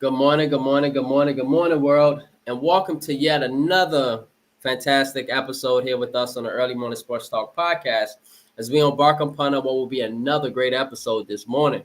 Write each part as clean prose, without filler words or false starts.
Good morning, good morning, good morning, good morning, world, and welcome to yet another fantastic episode here with us on the Early Morning Sports Talk podcast as we embark upon what will be another great episode this morning.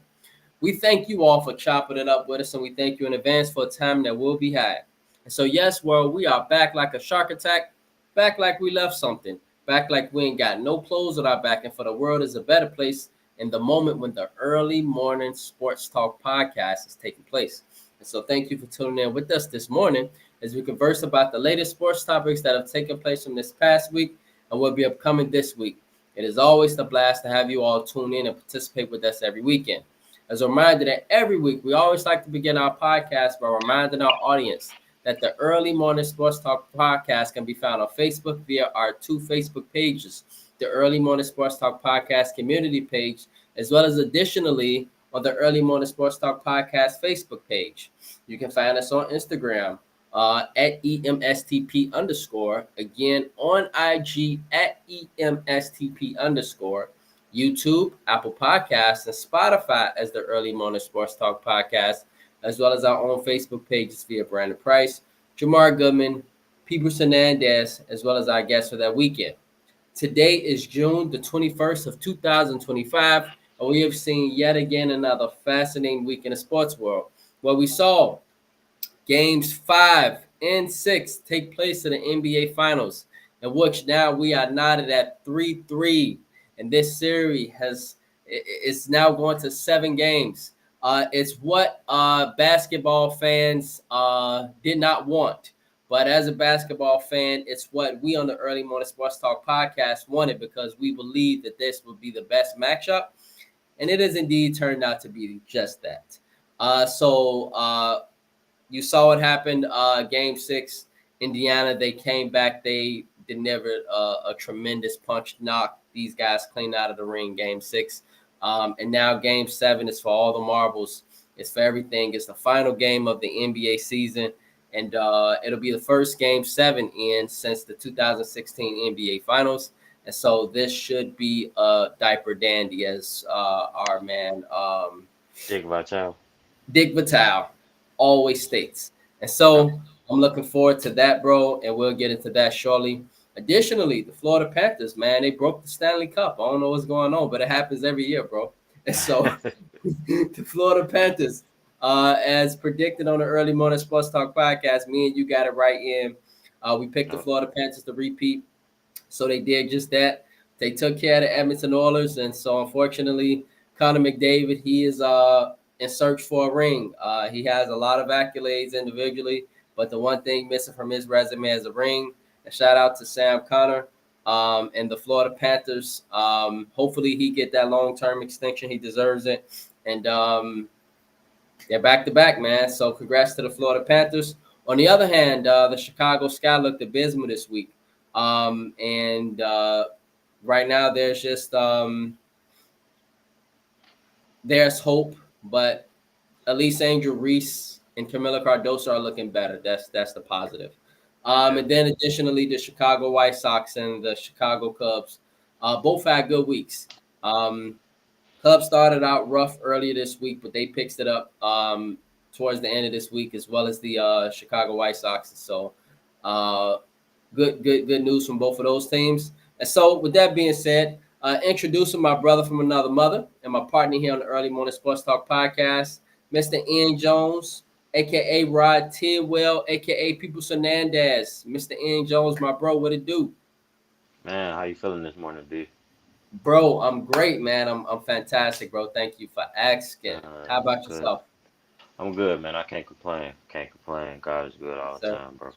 We thank you all for chopping it up with us, and we thank you in advance for a time that will be had. And so, yes, world, we are back like a shark attack, back like we left something, back like we ain't got no clothes on our back, and for the world is a better place in the moment when the Early Morning Sports Talk podcast is taking place. And so, thank you for tuning in with us this morning as we converse about the latest sports topics that have taken place from this past week and will be upcoming this week. It is always a blast to have you all tune in and participate with us every weekend. As a reminder that every week we always like to begin our podcast by reminding our audience that the Early Morning Sports Talk podcast can be found on Facebook via our two Facebook pages, the Early Morning Sports Talk podcast community page, as well as additionally on the Early Morning Sports Talk podcast Facebook page. You can find us on Instagram at EMSTP underscore, again on IG at EMSTP underscore, YouTube, Apple Podcasts, and Spotify as the Early Morning Sports Talk podcast, as well as our own Facebook pages via Brandon Price, Jamar Goodman, Peebles Hernandez, as well as our guests for that weekend. Today is June the 21st of 2025, and we have seen yet again another fascinating week in the sports world, where we saw games 5 and 6 take place in the NBA Finals, in which now we are knotted at 3-3. And this series is now going to 7 games. It's what basketball fans did not want. But as a basketball fan, it's what we on the Early Morning Sports Talk podcast wanted because we believe that this would be the best matchup. And it has indeed turned out to be just that. You saw what happened. Game 6, Indiana, they came back. They delivered a tremendous punch, knocked these guys clean out of the ring. Game 6, and now Game 7 is for all the marbles. It's for everything. It's the final game of the NBA season, and it'll be the first Game 7 in since the 2016 NBA Finals. And so this should be a diaper dandy, as our man Dick Vitale always states. And so I'm looking forward to that, bro, and we'll get into that shortly. Additionally, the Florida Panthers, man, they broke the Stanley Cup. I don't know what's going on, but it happens every year, bro. And so the Florida Panthers, as predicted on the Early Morning Sports Talk podcast, me and you got it right in. We picked the Florida Panthers to repeat. So they did just that. They took care of the Edmonton Oilers. And so unfortunately, Connor McDavid, he is in search for a ring. He has a lot of accolades individually, but the one thing missing from his resume is a ring. And shout out to Sam Connor and the Florida Panthers. Hopefully he get that long-term extension. He deserves it. And they're back-to-back, man. So congrats to the Florida Panthers. On the other hand, the Chicago Sky looked abysmal this week. And right now there's just there's hope, but at least Angel Reese and Camila Cardoso are looking better. That's the positive. And then additionally, the Chicago White Sox and the Chicago Cubs both had good weeks. Cubs started out rough earlier this week, but they picked it up towards the end of this week, as well as the Chicago White Sox. So good news from both of those teams. And so with that being said, introducing my brother from another mother and my partner here on the Early Morning Sports Talk podcast, Mr. Ian Jones, a.k.a. Rod Tidwell, a.k.a. Peebles Hernandez. Mr. Ian Jones, my bro, what it do? Man, how you feeling this morning, B? Bro, I'm great, man. I'm fantastic, bro. Thank you for asking. How about Good. yourself? I'm good, man. I can't complain. Can't complain. God is good all the Sir. time, bro.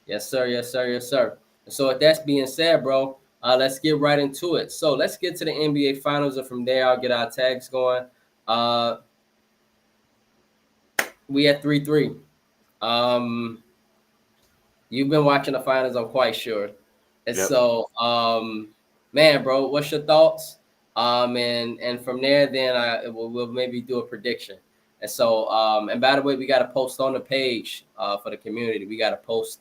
Yes, sir. Yes, sir. Yes, sir. So with that being said, bro, let's get right into it. So let's get to the NBA Finals, and from there, I'll get our tags going. We at 3-3. You've been watching the finals, I'm quite sure. And Yep. so, man, bro, what's your thoughts? And from there, then we'll maybe do a prediction. And so, and by the way, we got to post on the page for the community. We got to post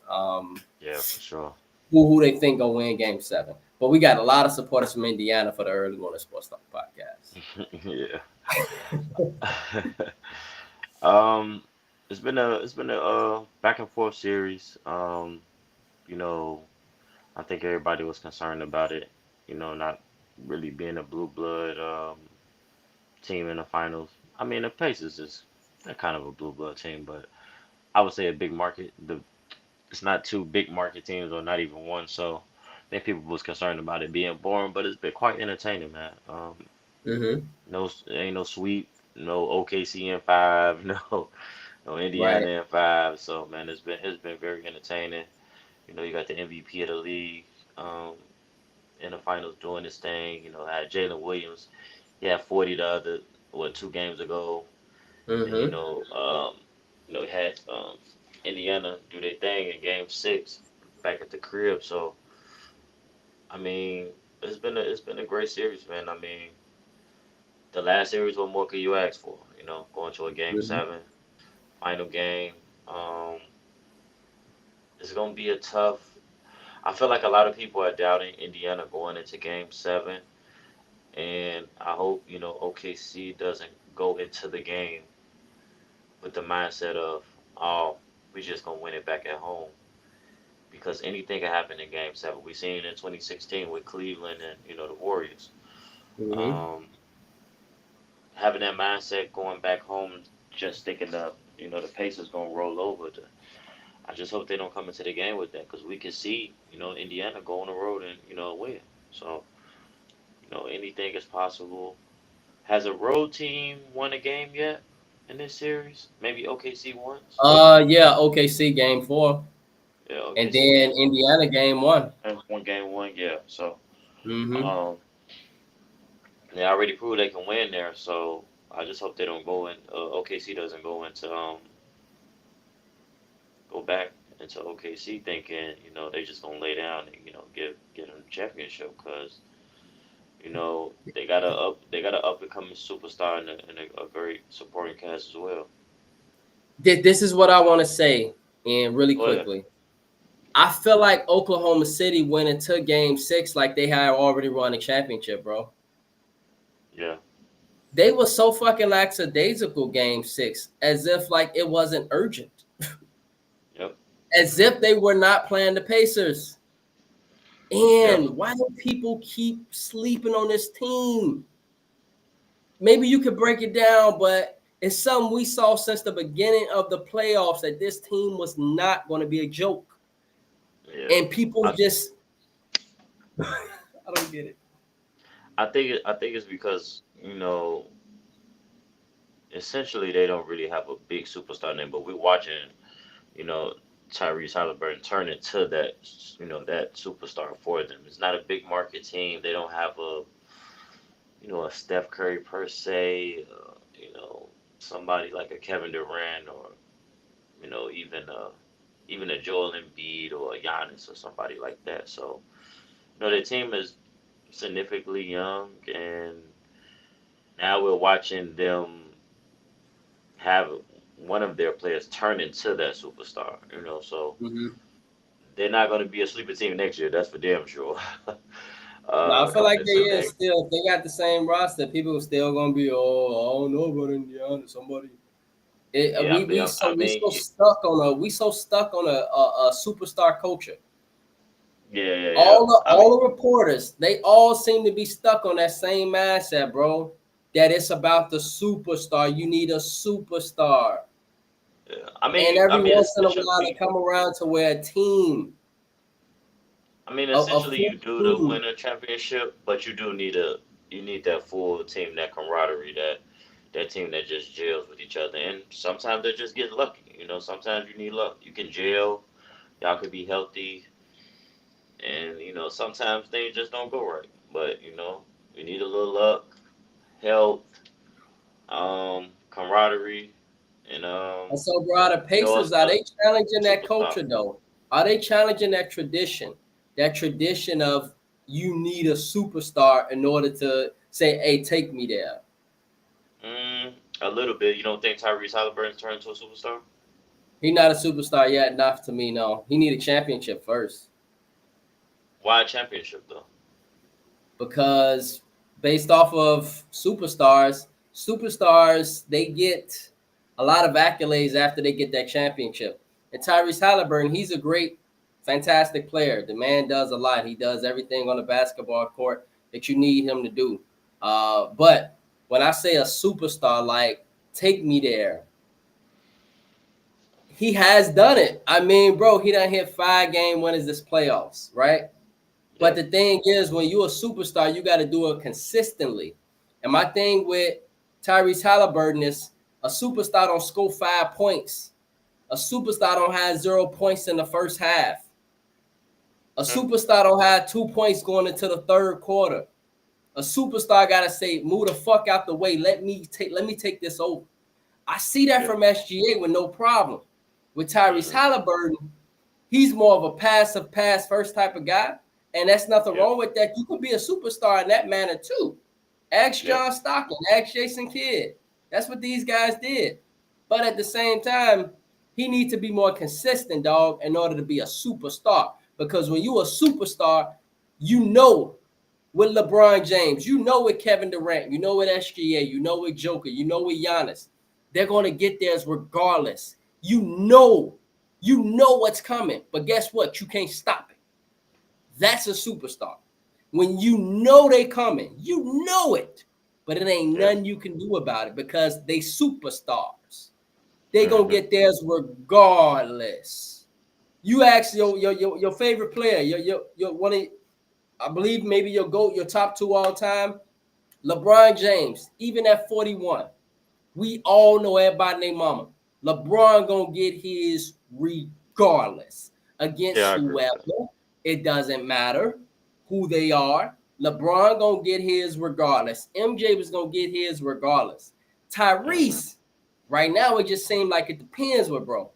Yeah, for sure. who they think gonna win Game 7. But we got a lot of supporters from Indiana for the Early Morning Sports Talk podcast. Yeah. um, it's been a back and forth series. You know, I think everybody was concerned about it. Not really being a blue blood team in the finals. I mean, the Pacers is they're kind of a blue blood team, but I would say a big market. It's not two big market teams or not even one. So I think people was concerned about it being boring, but it's been quite entertaining, man. Mm-hmm. No, ain't no sweep, no OKC in five, no Indiana Right. in five. So man, it's been very entertaining. You got the MVP of the league um, in the finals doing this thing. Had Jalen Williams. He had 40 the other 2 games ago. Then Mm-hmm. he had Indiana do their thing in Game 6 back at the crib. So I mean, it's been a great series, man. I mean, the last series, what more could you ask for? Going to a Game Mm-hmm. 7, final game. Um, it's gonna be a tough. I feel like a lot of people are doubting Indiana going into Game 7, and I hope OKC doesn't go into the game with the mindset of, oh, we just gonna win it back at home, because anything can happen in Game 7. We seen it in 2016 with Cleveland and the Warriors. Mm-hmm. Um, Having that mindset going back home, just thinking that the Pacers gonna roll over. I just hope they don't come into the game with that, because we can see Indiana go on the road and win. So anything is possible. Has a road team won a game yet in this series? Maybe OKC once. Yeah, OKC game 4. Yeah, And OKC then game Indiana game 1. one game one. Yeah. So Mm-hmm. um, they already proved they can win there. So I just hope they don't go in. OKC doesn't go back into OKC thinking they just gonna lay down and get them the championship, because they got a up and coming superstar and a great supporting cast as well. This is what I want to say, and really Oh yeah, quickly. I feel like Oklahoma City went into game 6 like they had already won a championship, bro. yeah, They were so fucking lackadaisical game 6, as if like it wasn't urgent, yep, as if they were not playing the Pacers. yep, And why do people keep sleeping on this team? Maybe you could break it down, but it's something we saw since the beginning of the playoffs that this team was not going to be a joke. yeah. And people I just, I don't get it. I think it's because essentially they don't really have a big superstar name, but we're watching you know Tyrese Halliburton turn into that superstar for them. It's not a big market team. They don't have a Steph Curry per se. Somebody like a Kevin Durant, or even a Joel Embiid or a Giannis or somebody like that. So the team is significantly young, and now we're watching them have one of their players turn into that superstar. So Mhm. they're not going to be a sleeper team next year. That's for damn sure. No, I feel Coming like they into is next, still. If they got the same roster, people are still gonna be. Oh, I don't know about Indiana. Somebody. yeah, I mean, I We mean, so stuck on a superstar culture. yeah, yeah, yeah. I mean, All the reporters, they all seem to be stuck on that same mindset, bro. That it's about the superstar. You need a superstar, yeah. and every once in a while, they Essentially, come around to where a team, a full you do to team. win a championship, but you need that full team, that camaraderie, that team that just gels with each other. And sometimes they just get lucky. Sometimes you need luck. You can gel, y'all can be healthy, and sometimes things just don't go right. But you need a little luck, health, camaraderie, and And so, bro, the Pacers, are they a challenging that superstar. culture though? Are they challenging that tradition? That tradition of you need a superstar in order to say, "Hey, take me there." A little bit. You don't think Tyrese Halliburton's turned into a superstar? He's not a superstar yet, enough to me. No, he need a championship first Why a championship though? because based off of superstars they get a lot of accolades after they get that championship. And Tyrese Halliburton, he's a great, fantastic player. The man does a lot. He does everything on the basketball court that you need him to do. But when I say a superstar, like take me there, he has done it. I mean, bro, he done hit 5-game winners this playoffs, right? But the thing is, when you're a superstar, you got to do it consistently. And my thing with Tyrese Halliburton is a superstar don't score 5 points. A superstar don't have 0 points in the first half. A superstar don't have 2 points going into the third quarter. A superstar got to say, move the fuck out the way. Let me take this over. I see that from SGA with no problem. With Tyrese Halliburton, he's more of a passive pass first type of guy. And that's nothing wrong with that. You could be a superstar in that manner too. Ask John Stockton, ask Jason Kidd. That's what these guys did. But at the same time, he needs to be more consistent, dog, in order to be a superstar. Because when you're a superstar, you know with LeBron James, you know with Kevin Durant, you know with SGA, you know with Joker, you know with Giannis, they're going to get theirs regardless. You know what's coming. But guess what? You can't stop it. That's a superstar. When you know they coming, you know it, but it ain't nothing you can do about it because they superstars. They gonna get theirs regardless. You ask your favorite player, your one of, I believe maybe your GOAT, your top 2 all time, LeBron James, even at 41. We all know everybody named mama. LeBron gonna get his regardless against whoever. It doesn't matter who they are. LeBron gonna get his regardless. MJ was gonna get his regardless. Tyrese, right now it just seemed like it depends with bro.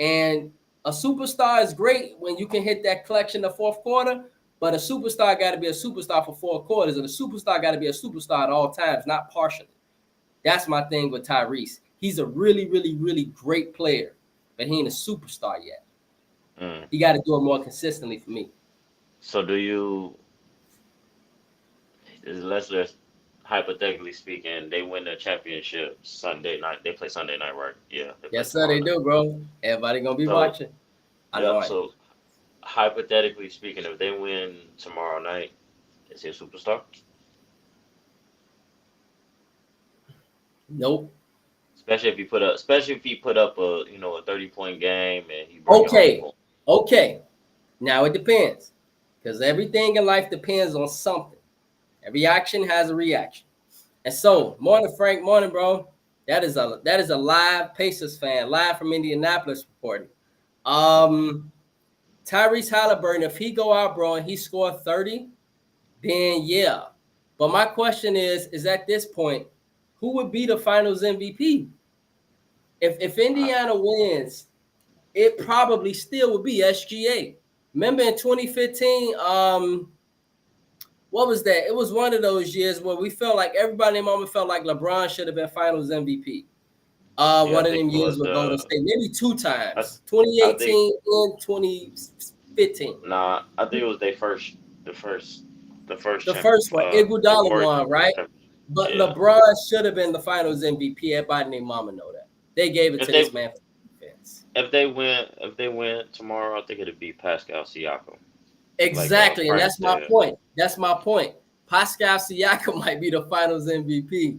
And a superstar is great when you can hit that clutch in the fourth quarter, but a superstar got to be a superstar for 4 quarters, and a superstar got to be a superstar at all times, not partially. That's my thing with Tyrese. He's a really, really, really great player, but he ain't a superstar yet. You got to do it more consistently for me. So let's just hypothetically speaking, they win the championship Sunday night. They play Sunday night, right? Yeah. Yes, sir, they do, bro. Everybody gonna be watching. So hypothetically speaking, if they win tomorrow night, is he a superstar? Nope. Especially if he put up a 30-point game and he Okay. Now it depends. Because everything in life depends on something. Every action has a reaction. And so, morning, Frank, morning, bro. That is a live Pacers fan, live from Indianapolis reporting. Tyrese Halliburton, if he go out, bro, and he scored 30, then yeah. But my question is at this point, who would be the finals MVP? If Indiana wins, it probably still would be SGA. Remember in 2015, what was that? It was one of those years where we felt like everybody in the moment felt like LeBron should have been finals MVP. One of them years with Golden State, maybe 2 times, 2018 and 2015. Nah, I think it was the first one, Iguodala won, right? But LeBron should have been the finals MVP. Everybody named mama know that. They gave it to this man for defense. If they win tomorrow, I think it'd be Pascal Siakam. Exactly, and that's my point. That's my point. Pascal Siakam might be the finals MVP.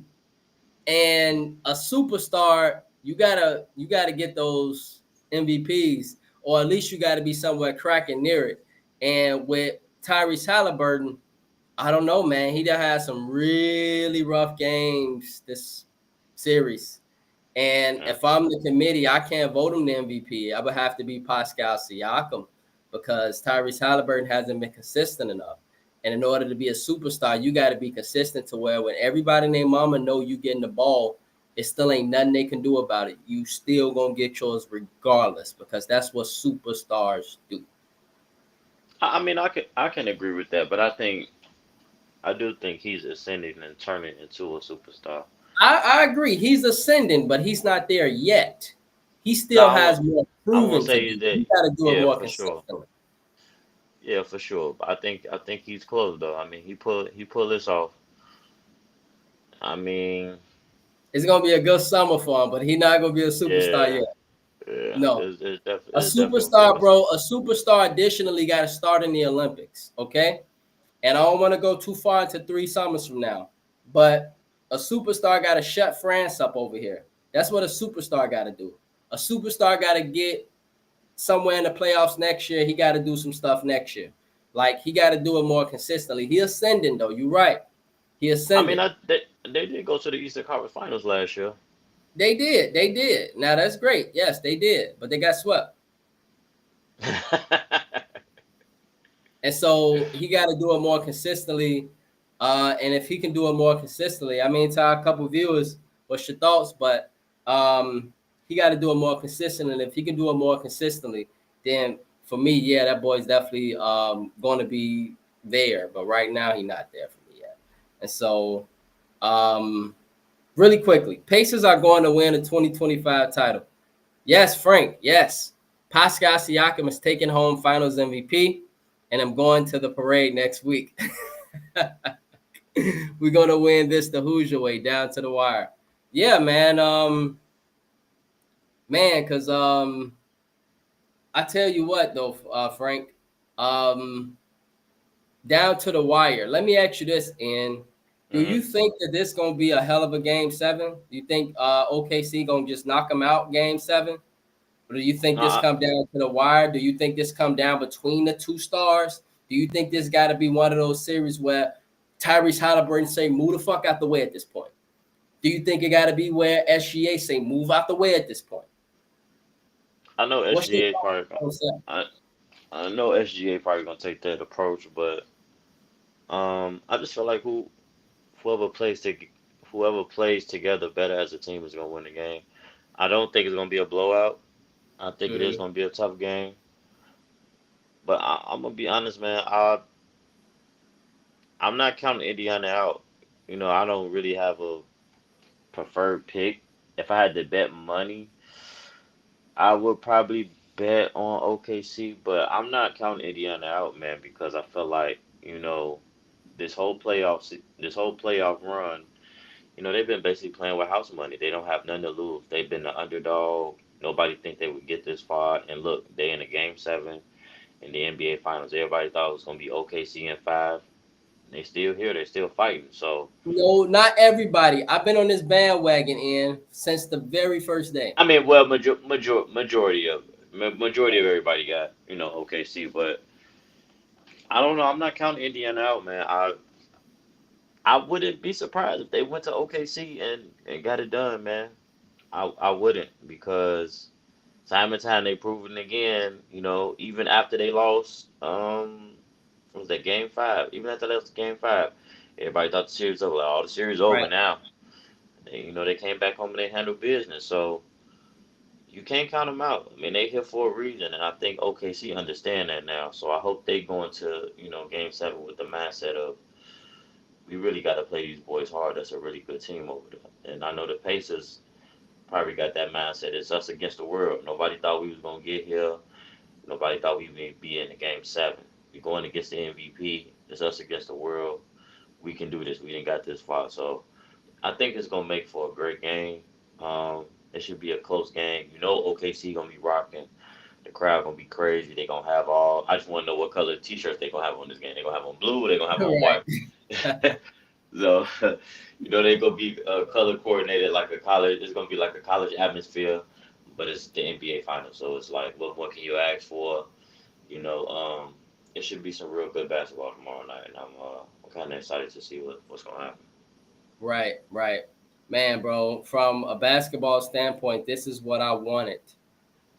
And a superstar, you gotta get those MVPs, or at least you gotta be somewhere cracking near it. And with Tyrese Halliburton, I don't know, man. He done had some really rough games this series. And if I'm the committee, I can't vote him the MVP. I would have to be Pascal Siakam because Tyrese Halliburton hasn't been consistent enough. And in order to be a superstar, you got to be consistent to where when everybody named mama know you getting the ball, it still ain't nothing they can do about it. You still going to get yours regardless because that's what superstars do. I mean, I can agree with that, but I do think he's ascending and turning into a superstar. I agree. He's ascending, but he's not there yet. He still has more proven to do. You got to do it more consistently. Sure. Yeah, for sure. I think he's close though. I mean, he pull this off. I mean, It's gonna be a good summer for him, but he's not gonna be a superstar Yeah, yet. yeah. No, a It's definitely gonna be a superstar, good summer. bro. A superstar additionally got to start in the Olympics. Okay, and I don't want to go too far into 3 summers from now, but a superstar got to shut France up over here. That's what a superstar got to do. A superstar got to get somewhere in the playoffs next year. He got to do some stuff next year. Like he got to do it more consistently. He ascending though. You're right. He I mean, ascending. they did go to the Eastern Conference Finals last year. They did. They did. Now that's great. Yes, they did. But they got swept. And so he got to do it more consistently. And if he can do it more consistently, I mean, to our couple viewers, what's your thoughts? But he got to do it more consistent. And if he can do it more consistently, then for me, yeah, that boy's definitely going to be there. But right now, he's not there for me yet. And so, really quickly, Pacers are going to win the 2025 title. Yes, Frank. Yes. Pascal Siakam is taking home Finals MVP, and I'm going to the parade next week. We're gonna win this the Hoosier way, down to the wire. Yeah, man. Because I tell you what though, Frank. Um, Down to the wire. Let me ask you this, Ian. Do Hmm. you think that this gonna be a hell of a game 7? Do you think OKC gonna just knock them out game 7? Or do you think this Nah, come down to the wire? Do you think this come down between the two stars? Do you think this got to be one of those series where Tyrese Halliburton say move the fuck out the way at this point? Do you think it got to be where SGA say move out the way at this point? I know What's your SGA probably. thoughts on I I know SGA probably gonna take that approach, but I just feel like whoever plays to whoever plays together better as a team is gonna win the game. I don't think it's gonna be a blowout. I think it is that? gonna be a tough game. But I'm gonna be honest, man. I'm not counting Indiana out. You know, I don't really have a preferred pick. If I had to bet money, I would probably bet on OKC, but I'm not counting Indiana out, man, because I feel like, this whole playoff run, they've been basically playing with house money. They don't have nothing to lose. They've been the underdog. Nobody think they would get this far. And look, they in a game 7 in the NBA Finals. Everybody thought it was gonna be OKC in 5. They still here. They're still fighting. So No, not everybody. I've been on this bandwagon in since the very first day. I mean, well, majority of everybody got OKC, but I don't know. I'm not counting Indiana out, man. I wouldn't be surprised if they went to OKC and got it done, man. I wouldn't because time and time they proven again. Even after they lost, what was that game 5? Even after they lost game 5, everybody thought the series over. Like, oh, the series over Right. now. They came back home and they handled business. So you can't count them out. I mean, they here for a reason, and I think OKC understand that now. So I hope they go into game 7 with the mindset of we really got to play these boys hard. That's a really good team over there, and I know the Pacers probably got that mindset. It's us against the world. Nobody thought we was gonna get here. Nobody thought we would be in the game 7. We're going against the MVP. It's us against the world. We can do this. We didn't got this far. So I think it's gonna make for a great game. It should be a close game. OKC gonna be rocking. The crowd gonna be crazy. They gonna have all. I just want to know what color T-shirts they gonna have on this game. They gonna have on blue. Or they gonna have on white. Right. So, they gonna be color coordinated like a college. It's gonna be like a college atmosphere, but it's the NBA Finals, so it's like, what more can you ask for? You know, it should be some real good basketball tomorrow night, and I'm kind of excited to see what's gonna happen. Right, right. Man, bro, from a basketball standpoint, this is what I wanted.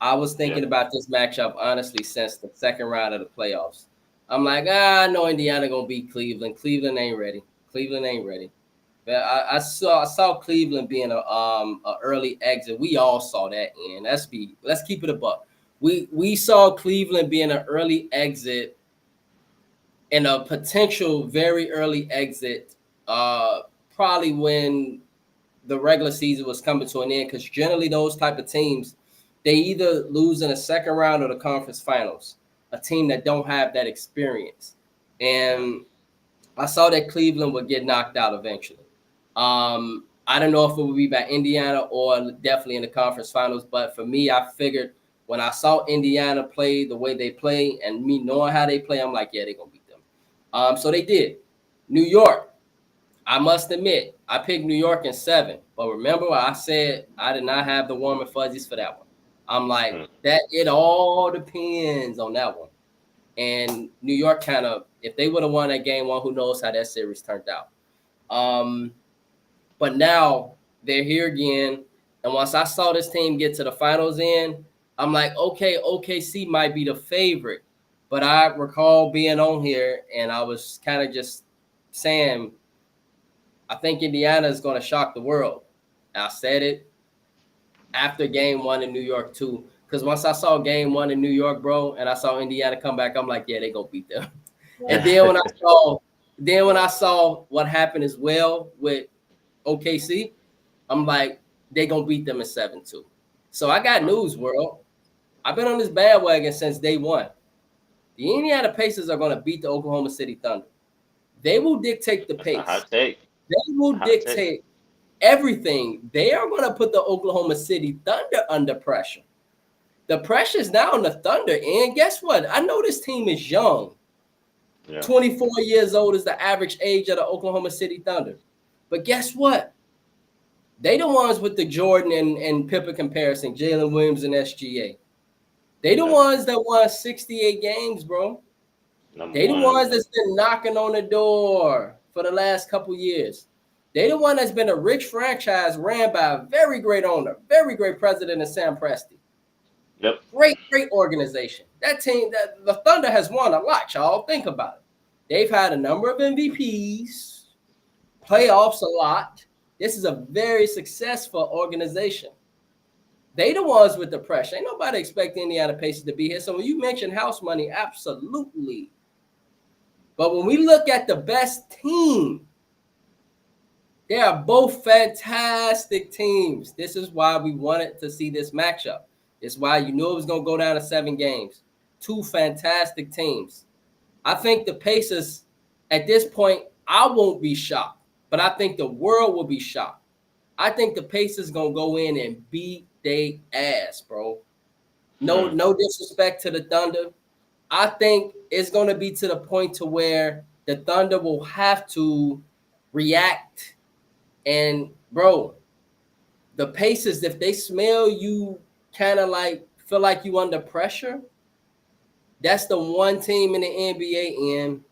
I was Yeah, thinking about this matchup honestly since the second round of the playoffs. I'm like, I know Indiana gonna beat Cleveland. Cleveland ain't ready. Cleveland ain't ready. But I saw Cleveland being a early exit. We all saw that, and let's keep it a buck. We saw Cleveland being an early exit and a potential very early exit. Probably when the regular season was coming to an end, because generally those type of teams, they either lose in the second round or the conference finals. A team that don't have that experience, yeah, and I saw that Cleveland would get knocked out eventually. Um, I don't know if it would be by Indiana or definitely in the conference finals. But for me, I figured when I saw Indiana play the way they play and me knowing how they play, I'm like, yeah, they're going to beat them. So they did. New York, I must admit, I picked New York in 7. But remember, I said I did not have the warm and fuzzies for that one. I'm like, that it all depends on that one. And New York kind of, if they would have won that game 1, who knows how that series turned out. But now they're here again. And once I saw this team get to the finals I'm like, okay, OKC might be the favorite. But I recall being on here and I was kind of just saying, I think Indiana is going to shock the world. I said it after game 1 in New York too. Because once I saw game 1 in New York, bro, and I saw Indiana come back, I'm like, yeah, they gonna beat them. And then when I saw what happened as well with OKC, I'm like, they gonna beat them in 7 too. So I got news, world. I've been on this bandwagon since day 1. The Indiana Pacers are gonna beat the Oklahoma City Thunder. They will dictate the pace. Hot take. They will dictate everything. They are gonna put the Oklahoma City Thunder under pressure. The pressure is now on the Thunder. And guess what? I know this team is young. Yeah. 24 years old is the average age of the Oklahoma City Thunder. But guess what? They the ones with the Jordan and Pippen comparison, Jalen Williams and SGA. They the ones that won 68 games, bro. They the ones that's been knocking on the door for the last couple years. They the one that's been a rich franchise ran by a very great owner, very great president in Sam Presti. Yep. Great organization. That team, the Thunder has won a lot, y'all. Think about it. They've had a number of MVPs, playoffs a lot. This is a very successful organization. They the ones with the pressure. Ain't nobody expect Indiana Pacers to be here. So when you mention house money, absolutely. But when we look at the best team, they are both fantastic teams. This is why we wanted to see this matchup. It's why you knew it was going to go down to 7 games. 2 fantastic teams. I think the Pacers, at this point, I won't be shocked, but I think the world will be shocked. I think the Pacers going to go in and beat their ass, bro. No disrespect to the Thunder. I think it's going to be to the point to where the Thunder will have to react. And, bro, the Pacers, if they smell you kind of like feel like you under pressure, that's the one team in the NBA and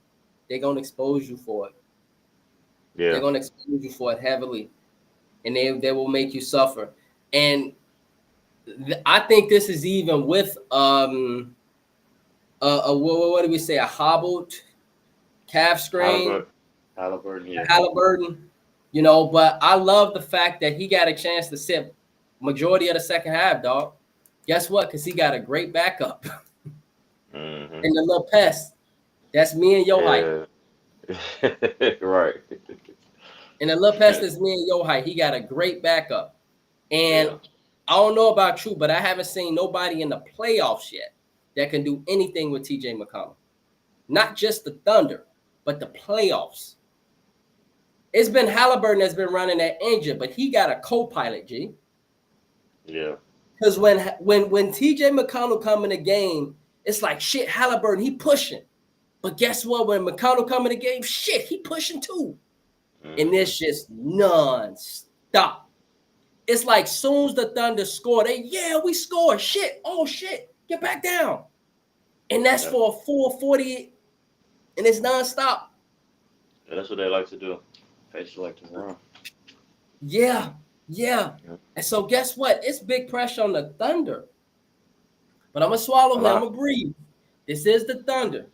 they're going to expose you for it. Yeah. They're going to expose you for it heavily. And they will make you suffer. And I think this is even with what do we say? A hobbled calf strain. Halliburton. You know, but I love the fact that he got a chance to sit majority of the second half, dog. Guess what? Because he got a great backup. And the little pest. That's me and your height. Right. And the little pest is me and your height. He got a great backup. And I don't know about you, but I haven't seen nobody in the playoffs yet that can do anything with TJ McConnell. Not just the Thunder, but the playoffs. It's been Halliburton that's been running that engine, but he got a co-pilot, G. Yeah. Because when TJ McConnell come in the game, it's like, shit, Halliburton, he pushing. But guess what? When McConnell come in the game, shit, he pushing too. And it's just non-stop. It's like soon as the Thunder score, we scored. Shit, oh shit, get back down. And that's for a full 40, and it's non-stop. Yeah, that's what they like to do. They just like to run. Yeah. And so guess what? It's big pressure on the Thunder. But I'm going to swallow him. I'm going to breathe. This is the Thunder.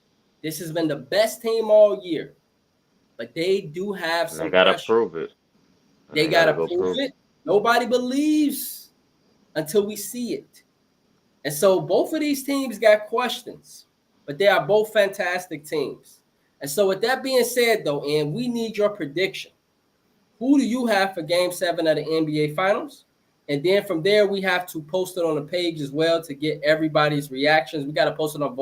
This has been the best team all year. But they do have some pressure. They got to prove it. They got to prove it. Nobody believes until we see it. And so both of these teams got questions. But they are both fantastic teams. And so with that being said, though, and we need your prediction. Who do you have for Game 7 of the NBA Finals? And then from there, we have to post it on the page as well to get everybody's reactions. We got to post it on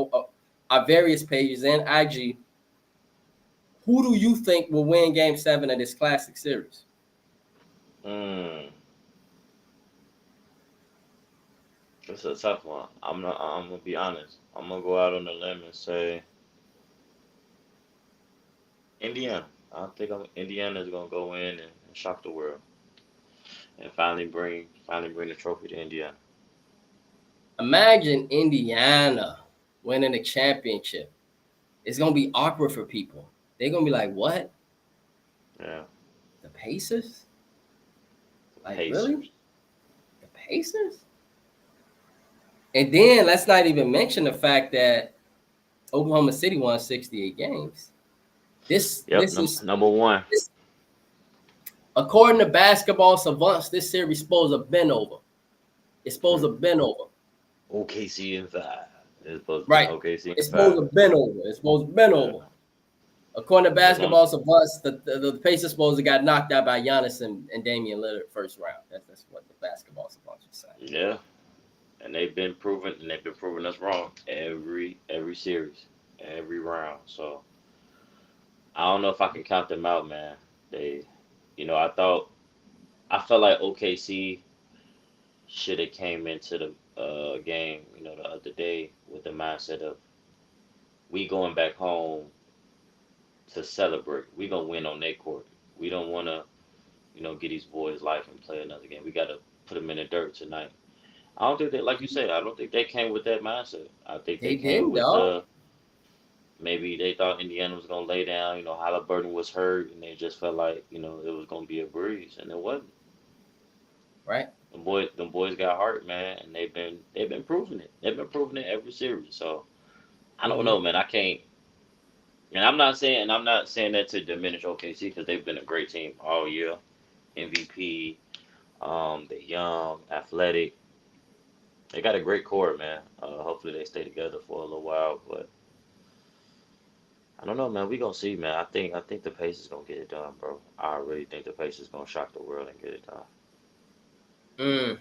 our various pages and IG. Who do you think will win Game 7 of this classic series? Mm, it's a tough one. I'm gonna be honest. I'm gonna go out on a limb and say Indiana. I think Indiana's gonna go in and shock the world and finally bring the trophy to Indiana. Imagine Indiana winning the championship. It's gonna be awkward for people. They're gonna be like, "What? Yeah, The Pacers? the Like really? Pacers. The Pacers?" And then let's not even mention the fact that Oklahoma City won 68 games. This Yep, this is number one. this, according to basketball savants, this series supposed to have been over. It's supposed Hmm. to have been over. OKC in five. It's supposed to be Right. OKC in It's supposed five. to have been over. It's supposed to have been Yeah, over. According to because I'm basketball savants, the Pacers supposed to got knocked out by Giannis and Damian Lillard first round. That's what the basketball savants are saying. yeah, and they've been proving us wrong every series, every round. So I don't know if I can count them out, man. They, I felt like OKC should have came into the game, the other day with the mindset of we going back home to celebrate. We gonna win on their court. We don't want to, get these boys life and play another game. We got to put them in the dirt tonight. I don't think they, like you said, I don't think they came with that mindset. I think they They came didn't, with dog. maybe they thought Indiana was gonna lay down. Halliburton was hurt, and they just felt like it was gonna be a breeze, and it wasn't. Right? Them boys got heart, man, and they've been proving it. They've been proving it every series. So I don't Mm-hmm. know, man. I can't. And I'm not saying that to diminish OKC because they've been a great team all year. MVP. They're young, athletic. They got a great core, man. Hopefully they stay together for a little while, but I don't know, man. We gonna see, man. I think the Pacers gonna get it done, bro. I really think the Pacers gonna shock the world and get it done. Mm,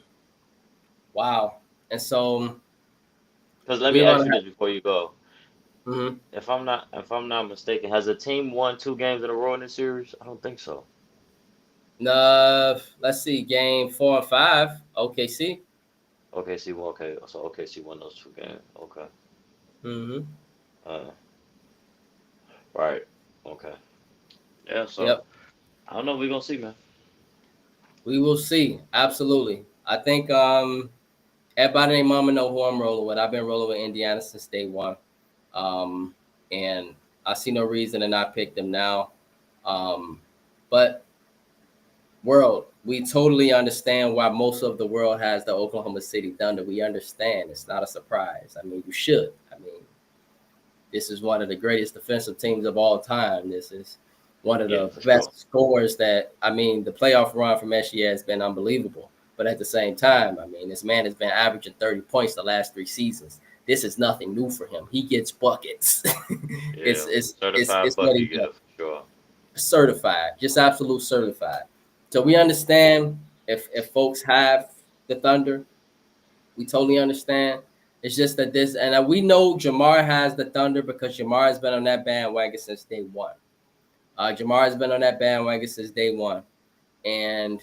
wow. And so Because let me we're ask gonna you this before you go. have. Mm-hmm. If I'm not mistaken, has a team won 2 games in a row in this series? I don't think so. Let's see. Game 4 and 5. OKC. OKC won. Okay, so OKC won those 2 games. Okay. Mm-hmm. Uh, right. Okay. Yeah. So Yep. I don't know. We gonna see, man. We will see. Absolutely. I think everybody and mama know who I'm rolling with. I've been rolling with Indiana since day one. Um, and I see no reason to not pick them now. But world, we totally understand why most of the world has the Oklahoma City Thunder. We understand. It's not a surprise. I mean, you should. I mean, this is one of the greatest defensive teams of all time. This is one of Yeah, the for sure. best scorers that, I mean, the playoff run from SGA has been unbelievable. But at the same time, I mean, this man has been averaging 30 points the last 3 seasons. This is nothing new for him. He gets buckets. it's, Yeah, it's, it's, certified it's what he bucket does. getter for sure. Certified, just absolute certified. So we understand if folks have the Thunder, we totally understand. It's just that this, and we know Jamar has the Thunder because Jamar has been on that bandwagon since day one. Jamar has been on that bandwagon since day one. And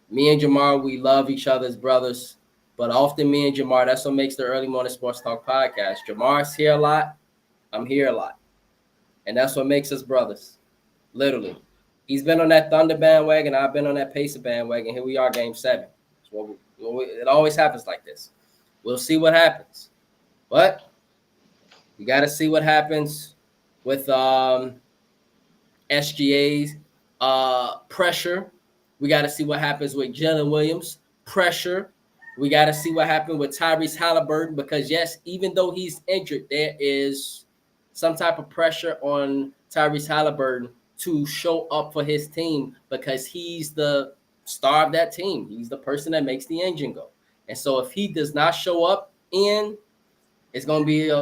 me and Jamar, we love each other's brothers. But often me and Jamar, that's what makes the Early Morning Sports Talk podcast. Jamar's here a lot. I'm here a lot. And that's what makes us brothers. Literally. Mm. He's been on that Thunder bandwagon. I've been on that Pacer bandwagon. Here we are, game 7. It always happens like this. We'll see what happens. But we got to see what happens with SGA's pressure. We got to see what happens with Jalen Williams pressure. We got to see what happened with Tyrese Halliburton because yes, even though he's injured, there is some type of pressure on Tyrese Halliburton to show up for his team because he's the star of that team. He's the person that makes the engine go. And so if he does not show up in, it's gonna be a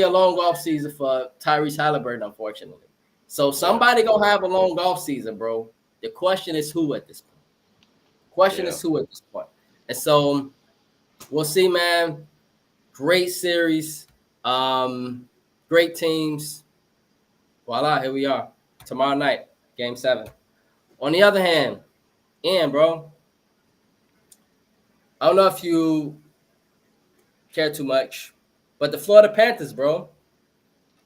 long off season for Tyrese Halliburton, unfortunately. So Yeah, somebody gonna have a long off season, bro. The question is who at this point. Question yeah. is who at this point. And so we'll see, man. Great series, great teams. Voila, here we are. Tomorrow night, game 7. On the other hand, And bro, I don't know if you care too much, but the Florida Panthers, bro.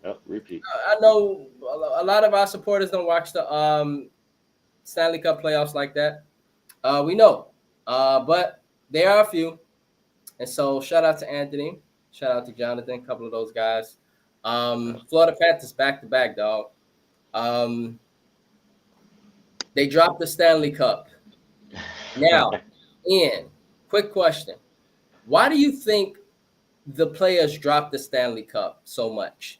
Yep, repeat. I know a lot of our supporters don't watch the Stanley Cup playoffs like that. We know, but there are a few, and so shout out to Anthony, shout out to Jonathan, a couple of those guys. Florida Panthers back to back, dog. Um, they dropped the Stanley Cup. Now, Ian, quick question: why do you think the players dropped the Stanley Cup so much?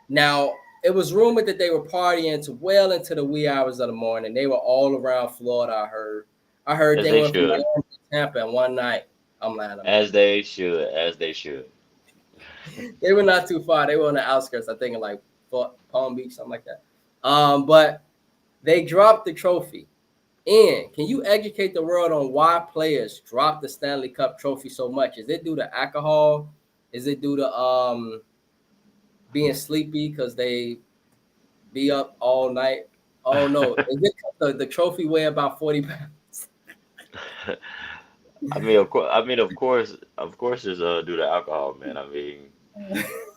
Now, it was rumored that they were partying to well into the wee hours of the morning. They were all around Florida. I heard. I heard As they they went from should. Miami to Tampa in one night. I'm lying. I'm As lying. they should. As they should. They were not too far. They were on the outskirts. I think in like Palm Beach, something like that. But they dropped the trophy. And can you educate the world on why players drop the Stanley Cup trophy so much? Is it due to alcohol? Is it due to being sleepy because they be up all night? Oh no, is it 'cause the trophy weigh about 40 pounds? I mean, of course. I mean, of course, it's due to alcohol, man. I mean,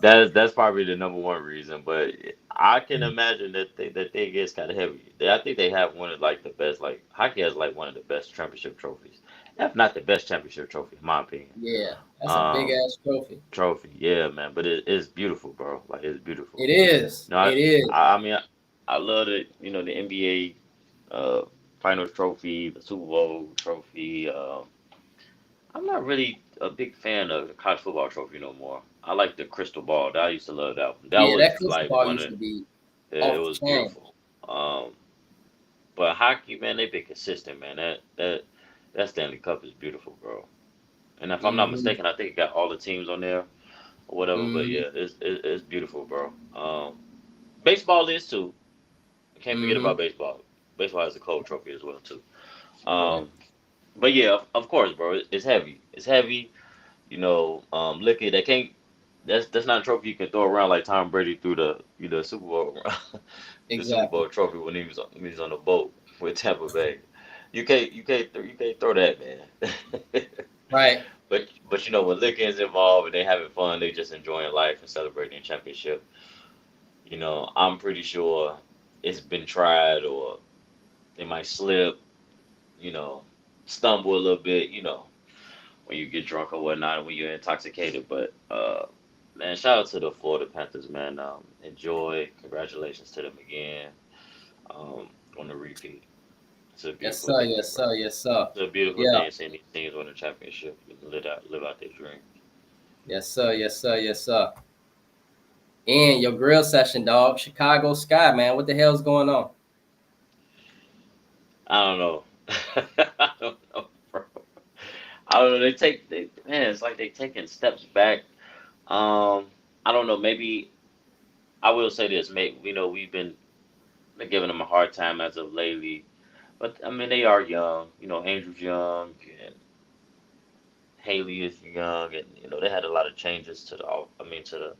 that's probably the number one reason. But I can imagine that thing gets kind of heavy. I think they have one of like the best. Like hockey has like one of the best championship trophies, if not the best championship trophy, in my opinion. Yeah, that's a big Um, ass trophy. Trophy, yeah, man. But it's beautiful, bro. Like it's beautiful. It is. No, It is. I mean, I love it. You know, the NBA Finals trophy, the Super Bowl trophy. I'm not really a big fan of the college football trophy no more. I like the crystal ball. I used to love that one. That Yeah, that was crystal like ball one used of to be it off was the chain. beautiful. Um, but hockey, man, they've been consistent, man. That Stanley Cup is beautiful, bro. And if I'm not Mm-hmm. mistaken, I think it got all the teams on there or whatever. But Mm-hmm. yeah, it's beautiful, bro. Baseball is too. Can't forget Mm-hmm. about baseball. Baseball has a cold trophy as well too. Yeah. Um, but yeah, of course, bro. It's heavy. It's heavy. You know, look at that can't. That's not a trophy you can throw around like Tom Brady threw the Super Bowl the Super Exactly. Bowl trophy when he was on the boat with Tampa Bay. You can't throw that, man. Right. But you know when Lickens involved and they having fun, they just enjoying life and celebrating a championship. You know, I'm pretty sure it's been tried or they might slip. You know, stumble a little bit. You know, when you get drunk or whatnot, when you're intoxicated. But man, shout out to the Florida Panthers, man. Enjoy. Congratulations to them again on the repeat. It's a Yes, beautiful sir. thing, Yes, bro. sir. Yes, sir. It's a beautiful Yeah. thing seeing these teams win a championship and live out their dream. Yes, sir. Yes, sir. Yes, sir. And your grill session, dog. Chicago Sky, man. What the hell's going on? I don't know. I don't know, bro. I don't know. Man, it's like they taking steps back. I don't know. Maybe I will say this. Maybe we've been giving them a hard time as of lately. But I mean, they are young. You know, Andrew's young and Haley is young, and they had a lot of changes to to the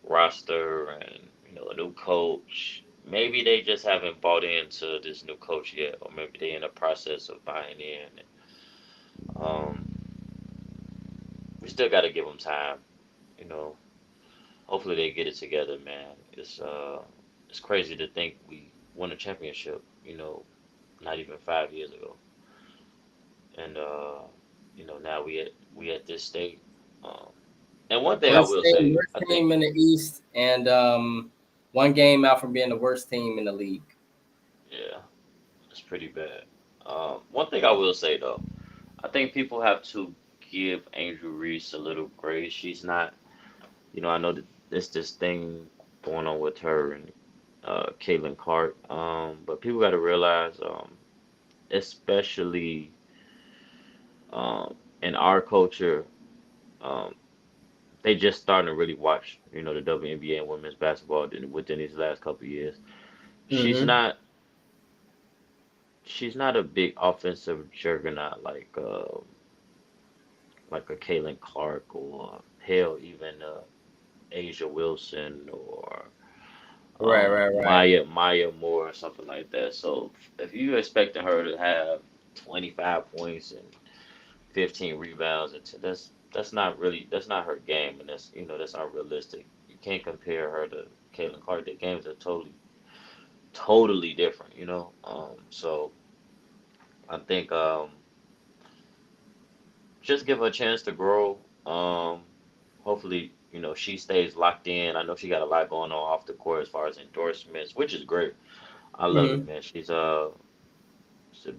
roster and a new coach. Maybe they just haven't bought into this new coach yet, or maybe they're in the process of buying in. Um, we still got to give them time. You know, hopefully they get it together, man. It's crazy to think we won a championship. Not even 5 years ago, and now we at this state. Um, and one thing I will say, Worst I think, team in the East, and one game out from being the worst team in the league. yeah, it's pretty bad. One thing I will say though, I think people have to give Angel Reese a little grace. She's not, I know that there's this thing going on with her and Caitlin Clark. But people got to realize, especially um, in our culture, um, they just starting to really watch, the WNBA and women's basketball within these last couple of years. She's Mm-hmm. not she's not a big offensive juggernaut like a Caitlin Clark or hell even Asia Wilson or Right, right, right. Maya Moore or something like that. So if you expecting her to have 25 points and 15 rebounds. That's not her game, and that's unrealistic. You can't compare her to Caitlin Clark. The games are totally different. So I think just give her a chance to grow. Hopefully, she stays locked in. I know she got a lot going on off the court as far as endorsements, which is great. I love it, Mm-hmm. man. She's a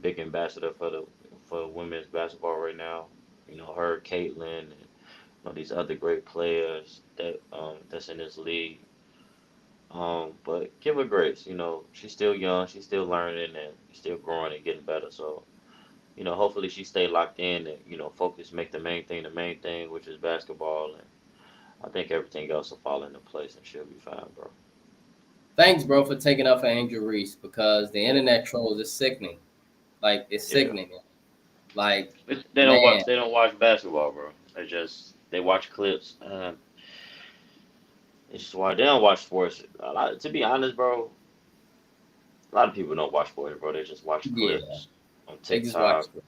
big ambassador for women's basketball right now. Her, Caitlin, and these other great players that's in this league. But give her grace. She's still young, she's still learning, and still growing and getting better. So, hopefully she stay locked in and focus, make the main thing, which is basketball, and I think everything else will fall into place and she'll be fine, bro. Thanks, bro, for taking up for Angel Reese because the internet trolls is sickening. Like it's Yeah. sickening. Like But man, they don't watch basketball, bro. They watch clips. It's just why they don't watch sports. To be honest, bro, a lot of people don't watch sports, bro. They just watch yeah, clips on they just watch. TikTok,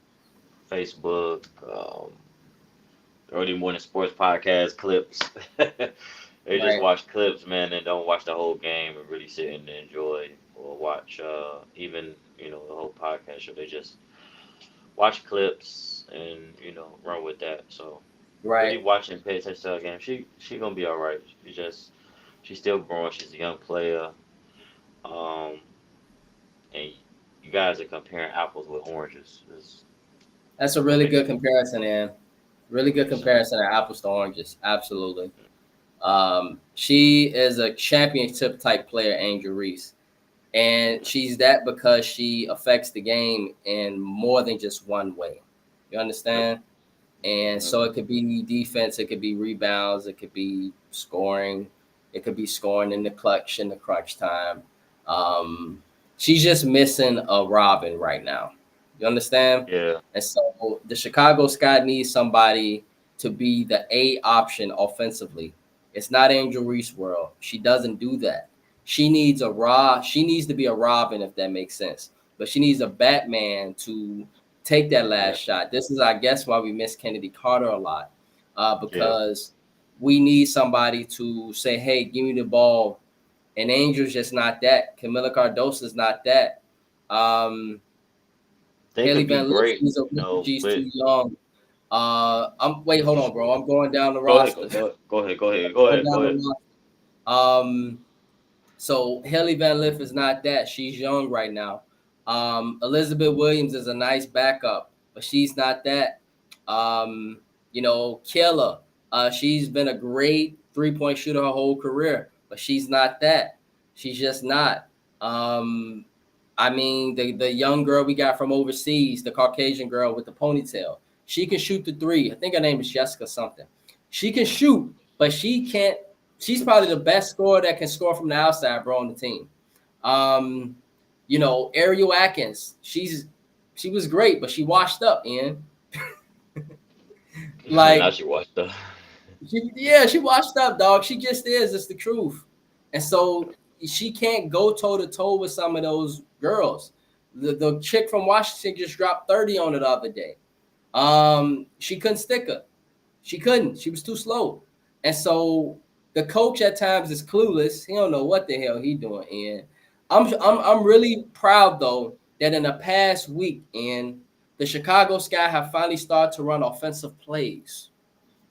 Facebook, early morning sports podcast clips. They just Right. watch clips, man, and don't watch the whole game and really sit and enjoy or watch even the whole podcast show. They just watch clips and run with that. So really Right. watch and pay attention to her game. She gonna be all right. She's still growing. She's a young player. Um, and you guys are comparing apples with oranges. That's a Don't really make good sense. comparison, man. Really good Makes sense. comparison of apples to oranges. Absolutely. She is a championship type player, Angel Reese. And she's that because she affects the game in more than just one way. You Yep. understand? And Hmm. so it could be defense, it could be rebounds, it could be scoring, it could be scoring in the crunch time. Um, she's just missing a Robin right now. You understand? Yeah. And so the Chicago Sky needs somebody to be the A option offensively. It's not Angel Reese world. She doesn't do that. She needs to be a Robin if that makes sense. But she needs a Batman to take that Yeah. last shot. This is, I guess, why we miss Kennedy Carter a lot, Yeah. because we need somebody to say, "Hey, give me the ball." And Angel's just not that. Camila Cardoso's not that. Um, They Haley could be Van Lith, great, she's a rookie. She's with too young. I'm wait, hold on, bro. I'm going down the go ahead, roster. go ahead, go ahead, go Going ahead, down go the ahead. roster. So Haley Van Lith is not that. She's young right now. Elizabeth Williams is a nice backup, but she's not that. Um, Kayla, she's been a great 3-point shooter her whole career, but she's not that. She's just not. Um, I mean, the young girl we got from overseas, the Caucasian girl with the ponytail, she can shoot the three. I think her name is Jessica something. She can shoot, but she can't. She's probably the best scorer that can score from the outside, bro, on the team. Um, Ariel Atkins, she was great, but she washed up, Ian. Now Like she watched the. she washed up, dog. She just is. It's the truth. And so she can't go toe to toe with some of those girls. The chick from Washington just dropped 30 on it the other day. She couldn't stick her. She couldn't. She was too slow. And so the coach at times is clueless. He don't know what the hell he doing. And I'm really proud though that in the past week, and the Chicago Sky have finally started to run offensive plays.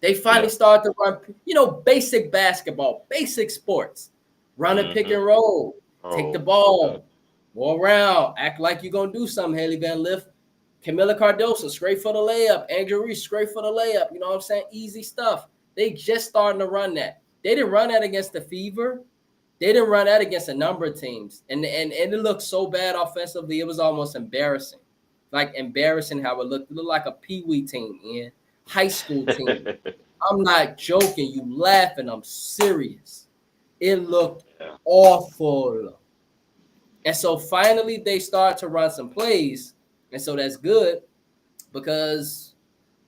They finally Yeah. started to run, basic basketball, basic sports, run a pick Hmm. and roll, take the Oh, okay. ball, go around, act like you're gonna do something. Haley Van Lith, Camila Cardoso, straight for the layup. Andrew Reese, straight for the layup. You know what I'm saying? Easy stuff. They just starting to run that. They didn't run that against the Fever. They didn't run that against a number of teams. And it looked so bad offensively. It was almost embarrassing. Like embarrassing how it looked. It looked like a pee-wee team, in high school team. I'm not joking. You laughing. I'm serious. It looked Yeah. awful. And so finally they start to run some plays. And so that's good because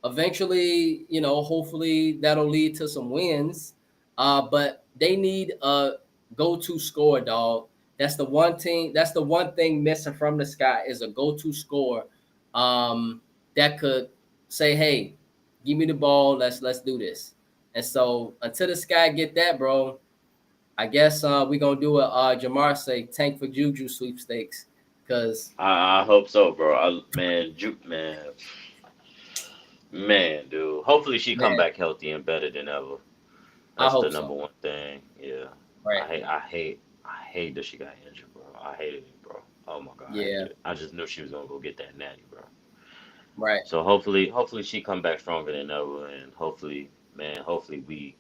eventually, hopefully that'll lead to some wins. But they need a go-to scorer, dog. That's the one thing. That's the one thing missing from the Sky is a go-to scorer. um, that could say, "Hey, give me the ball. Let's do this." And so until the Sky get that, bro, I guess we gonna do a Jamar say tank for Juju sweepstakes because I hope so, bro. Man, dude. Hopefully she come man, back healthy and better than ever. I That's the hope number so. one thing. Yeah. Right? I hate that she got injured, bro. I hated it, bro. Oh my god, I hated Yeah. it. I just knew she was gonna go get that natty, bro. Right. So hopefully she come back stronger than ever, and hopefully, man, hopefully we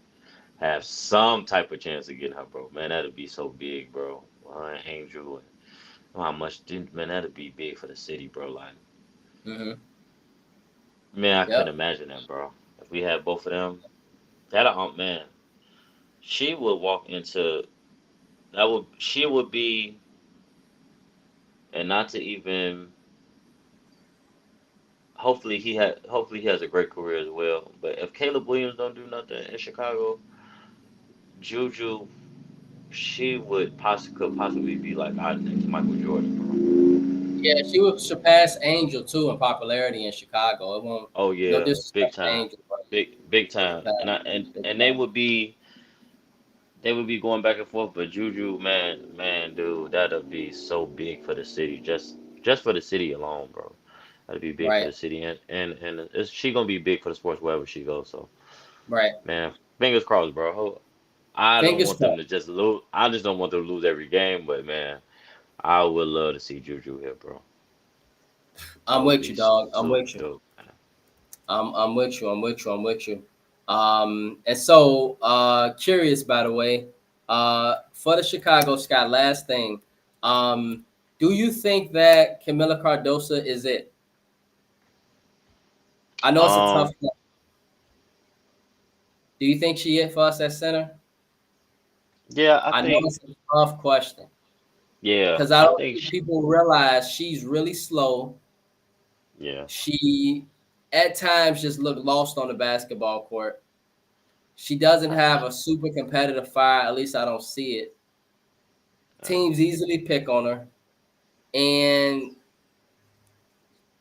have some type of chance of getting her, bro. Man, that'd be so big, bro. Her and Angel, and how much, man, that'd be big for the city, bro. Like, Mm-hmm. man, I couldn't Yep. imagine that, bro. If we had both of them, that, man, she would walk into she would be, and not to even. Hopefully he has a great career as well. But if Caleb Williams don't do nothing in Chicago, Juju, she would could possibly be like our next Michael Jordan, Yeah, she would surpass Angel too in popularity in Chicago. It won't. bro. Oh No yeah, big disrespect to time, Angel, but big she'll time. surpass And I big and time. they would be going back and forth. But Juju, man, dude, that'd be so big for the city, just for the city alone, bro. That'd be big for Right. the city, and she gonna be big for the sports wherever she goes. So Right. man, fingers crossed, bro. I don't Fingers want them crossed. to just lose. I just don't want them to lose every game. But man, I would love to see Juju here, bro. That I'm would with be you, dog. I'm so with you. dope, man. I'm with you. I'm with you. I'm with you. And so curious, by the way, for the Chicago Sky, last thing, um, do you think that Camila Cardosa is it? I know it's a Um, tough one. Do you think she it for us at center? yeah, I I know think, it's a tough question yeah, because I I don't think, think people realize she's really slow. yeah, She at times just looked lost on the basketball court. She doesn't I, have a super competitive fire. At least I don't see it. uh, Teams easily pick on her. And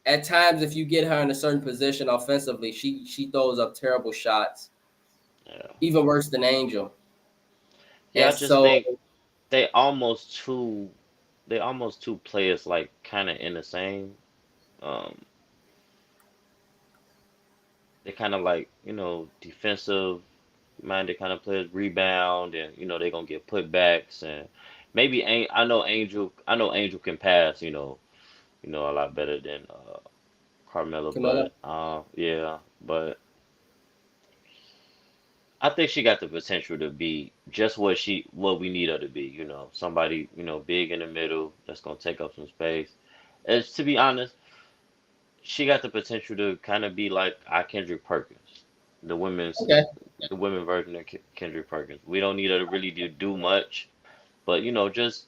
at times, if you get her in a certain position offensively, she throws up terrible shots, yeah, even worse than Angel. yeah. And I just so, think they almost two, they almost two players like kind of in the same. Um, they kind of like defensive minded kind of players, rebound, and they're gonna get putbacks and maybe I know Angel can pass, a lot better than Carmelo, Camilla, but yeah, but I think she got the potential to be just what we need her to be, somebody, big in the middle that's gonna take up some space. As to be honest, she got the potential to kind of be like our Kendrick Perkins, the women's okay, the women version of Kendrick Perkins. We don't need her to really do much, but just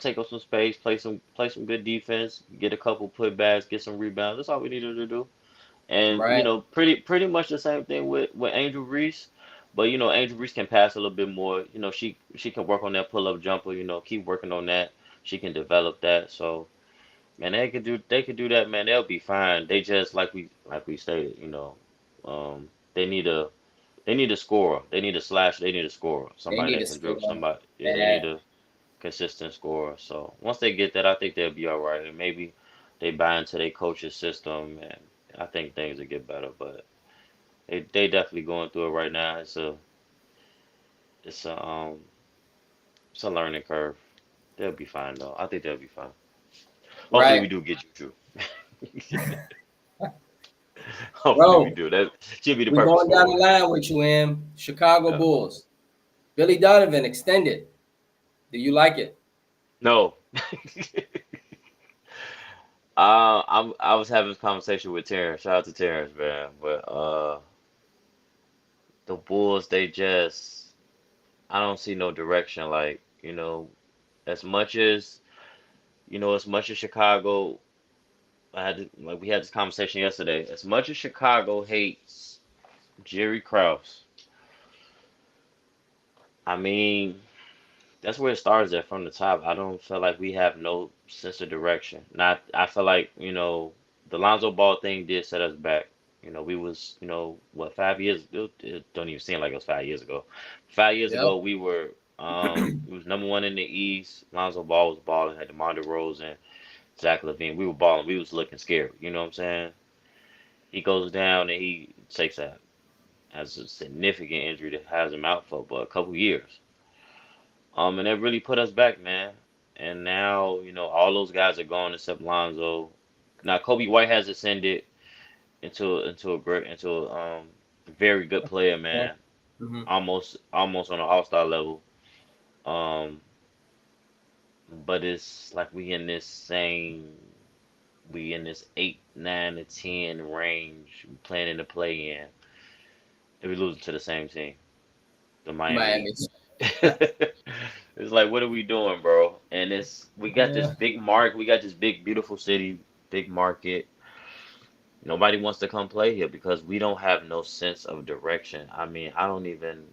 take up some space, play some good defense, get a couple putbacks, get some rebounds. That's all we need her to do. And right? pretty much the same thing with Angel Reese. But Angel Reese can pass a little bit more. She can work on that pull up jumper. Keep working on that. She can develop that. So man, they could do that. Man, they'll be fine. They just like we stated. They need a scorer. They need a slash. They need a scorer. They Somebody need that a can dribble. score. Somebody. Yeah, they Bad. need a consistent scorer. So once they get that, I think they'll be all right. And maybe they buy into their coach's system, and I think things will get better. But they definitely going through it right now. It's a it's a learning curve. They'll be fine though. I think they'll be fine. Hopefully we Right, do get you through. Hopefully we bro. do. That should be the We're perfect going down score. the line with you, Em. Chicago Yeah. Bulls. Billy Donovan extended. Do you like it? No. I was having this conversation with Terrence. Shout out to Terrence, man. But the Bulls, they just I don't see no direction. Like, as much as as much as Chicago we had this conversation yesterday. As much as Chicago hates Jerry Krause, I mean, that's where it starts at from the top. I don't feel like we have no sense of direction. Not I feel like, the Lonzo Ball thing did set us back. We was, what, 5 years, it don't even seem like it was 5 years ago. 5 years Yep. ago, we was number one in the East. Lonzo Ball was balling, had DeMar DeRozan, Zach LaVine. We were balling. We was looking scared. You know what I'm saying? He goes down and he has a significant injury that has him out for a couple years. And that really put us back, man. And now, all those guys are gone except Lonzo. Now Kobe White has ascended into a very good player, man. Mm-hmm. Almost on an all-star level. Um, but it's like we in this 8, 9 to 10 range playing in the play in. And we losing to the same team, the Miami Miami. Heat. It's like, what are we doing, bro? And we got this Yeah. big market, we got this big, beautiful city, big market. Nobody wants to come play here because we don't have no sense of direction. I mean, I don't even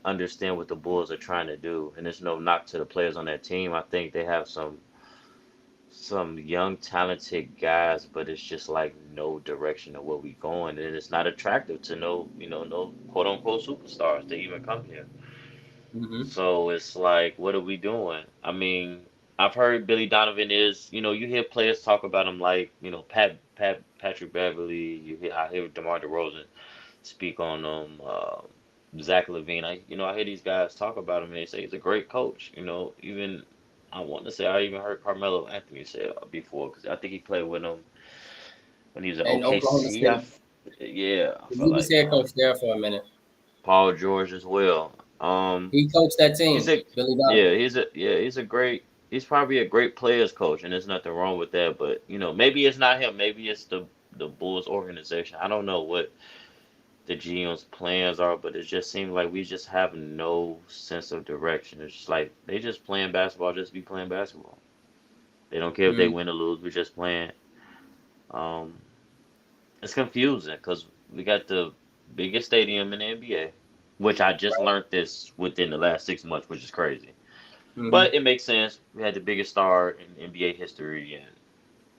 understand what the Bulls are trying to do. And there's no knock to the players on that team. I think they have some young talented guys, but it's just like no direction of where we going, and it's not attractive to no quote unquote superstars to even come here. Mm-hmm. So it's like, what are we doing? I mean, I've heard Billy Donovan you hear players talk about him like, Patrick Beverly. I hear DeMar DeRozan speak on him. Zach LaVine. I hear these guys talk about him and they say he's a great coach. Even I want to say I even heard Carmelo Anthony say it before because I think he played with him when he was at And Oklahoma OKC. State. Yeah, I felt He was like head coach there for a minute. Paul George as well. He coached that He's team, a Billy yeah, Donovan. he's probably a great players coach, and there's nothing wrong with that. But maybe it's not him. Maybe it's the Bulls organization. I don't know what the GM's plans are, but it just seems like we just have no sense of direction. It's just like they just playing basketball, just be playing basketball. They don't care if they Mm, win or lose. We're just playing. Um, it's confusing because we got the biggest stadium in the NBA, which I just learned this within the last 6 months, which is crazy. mm-hmm. But it makes sense. We had the biggest star in NBA history, and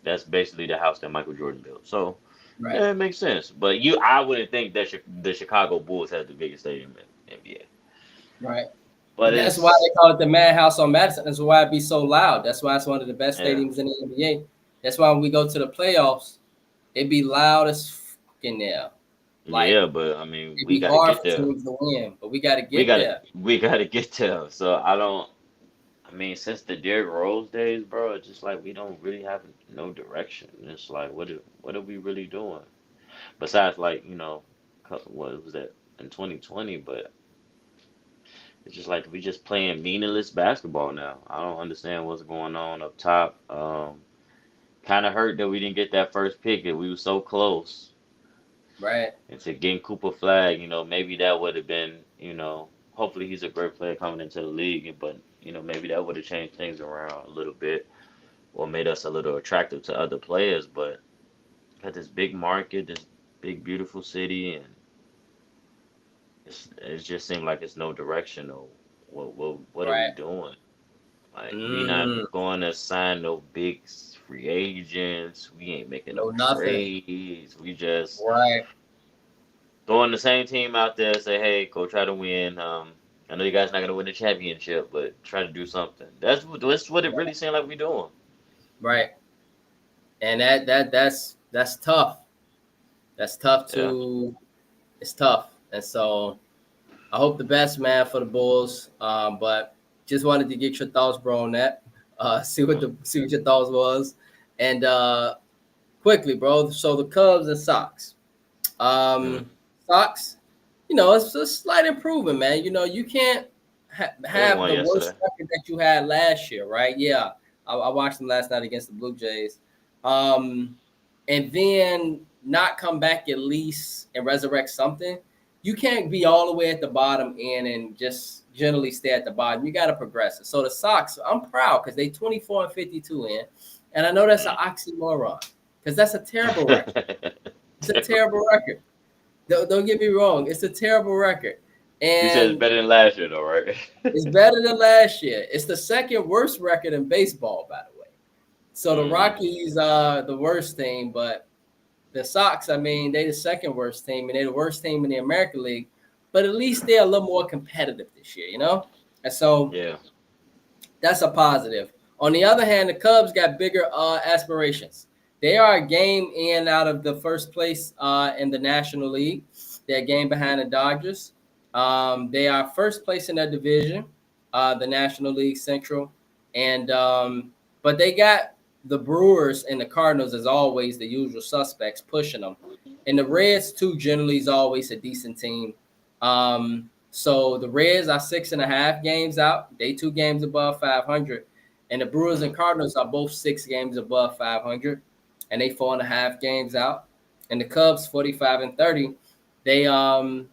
that's basically the house that Michael Jordan built. So Right. yeah, it makes sense. But I wouldn't think that the Chicago Bulls has the biggest stadium in NBA. Right. But That's why it's they call it the Madhouse on Madison. That's why it be so loud. That's why it's one of the best yeah, stadiums in the NBA. That's why when we go to the playoffs, it be loud as fucking there. Like yeah. But I mean, it'd we be got to hard get for there. teams to win, but we got to We get got to there. we got to get there. So I don't. I mean, since the Derrick Rose days, bro, it's just like we don't really have no direction. It's like, what are we really doing? Besides, like, what was that in 2020? But it's just like we just playing meaningless basketball now. I don't understand what's going on up top. Kind of hurt that we didn't get that first pick. And we were so close. Right. And to getting Cooper Flag, maybe that would have been, hopefully he's a great player coming into the league. But maybe that would have changed things around a little bit or made us a little attractive to other players. But got this big market, this big beautiful city, and it just seemed like it's no direction. Or what are we Right. doing? Like we not Mm, going to sign no big free agents. We ain't making no no nothing. trades. We just Right. throwing the same team out there. Say, hey, go try to win. I know you guys not gonna win the championship, but try to do something. That's what it really seemed like we doing. Right. And that's tough. That's tough Yeah. to. It's tough, and so I hope the best, man, for the Bulls. But just wanted to get your thoughts, bro, on that. See what your thoughts was, and quickly, bro. So the Cubs and Sox. Mm-hmm. Sox, it's a slight improvement, man. You can't They have won the worst yesterday. record that you had last year, right? Yeah, I watched them last night against the Blue Jays, um, and then not come back at least and resurrect something. You can't be all the way at the bottom end and just generally stay at the bottom. You got to progress it. So the Sox, I'm proud because they 24-52 in, and I know that's an oxymoron because that's a terrible record. It's a terrible record. Don't get me wrong. It's a terrible record. You said it's And better than last year, though, right? it's better than last year. It's the second worst record in baseball, by the way. So the Rockies are the worst team, but the Sox, I mean, they the second worst team, and they're the worst team in the American League. But at least they're a little more competitive this year, you know? And so Yeah. that's a positive. On the other hand, the Cubs got bigger aspirations. They are a game in out of the first place in the National League. They're a game behind the Dodgers. They are first place in their division, the National League Central, and but they got the Brewers and the Cardinals as always the usual suspects pushing them, and the Reds too generally is always a decent team. So the Reds are 6.5 games out. They 2 games above 500, and the Brewers and Cardinals are both 6 games above 500, and they 4.5 games out. And the Cubs 45-30, they are